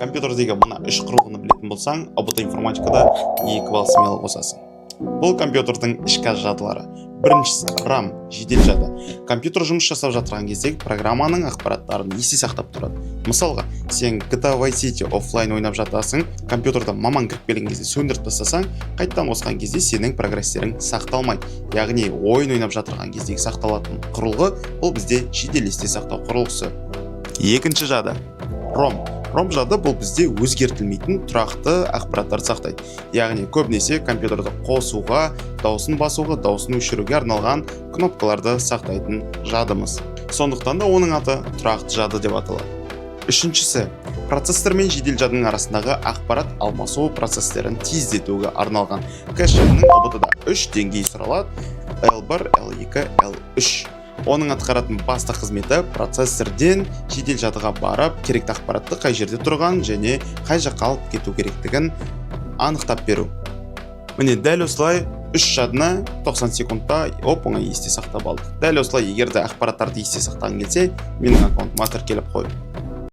компьютердегі мына үш құрылғыны білетін болсаң, АБТ информатикада 2 балл смело қосасың. Бұл компьютердің ішкі жадылары. Біріншісі RAM, жедел жады. Компьютер жұмыс жасап жатырған кездегі программаның ақпараттарын есте сақтап тұрады. Мысалға, сен GTA Vice City офлайн ойнап жатасың, компьютерда маман кіріп келген кезде сөндіріп тастасаң, қайттан қосқан кезде сенің прогресстерің сақталмайды. Яғни ойын ойнап жатырған кездегі сақталатын құрылғы бұл бізде жедел есте сақтау құрылғысы. Екінші жады ROM жады бұл бізде өзгертілмейтін тұрақты ақпараттарды сақтайды. Яғни көбінесе компьютерді қосуға, дауысын басуға, дауысын өшіруге арналған кнопкаларды сақтайтын жадымыз. Сондықтан да оның аты тұрақты жады деп аталады. Үшіншісі, процессор мен жедел жадының арасындағы ақпарат алмасу процестерін тездетуге арналған. Кэш жадының АБТ-да 3 деңгей сұралады: L1, L2, L3. Оның атқаратын басты қызметі процессорден жедел жадыға барып, керекті ақпаратты қай жерде тұрған және қай жаққа алып кету керектігін анықтап беру. Міне дәл осылай 3 жадыны 90 секундта оңай есте сақтап алдық. Дәл осылай егер де ақпараттарды есте сақтаған келсе, менің аккаунтыма тіркеліп қой.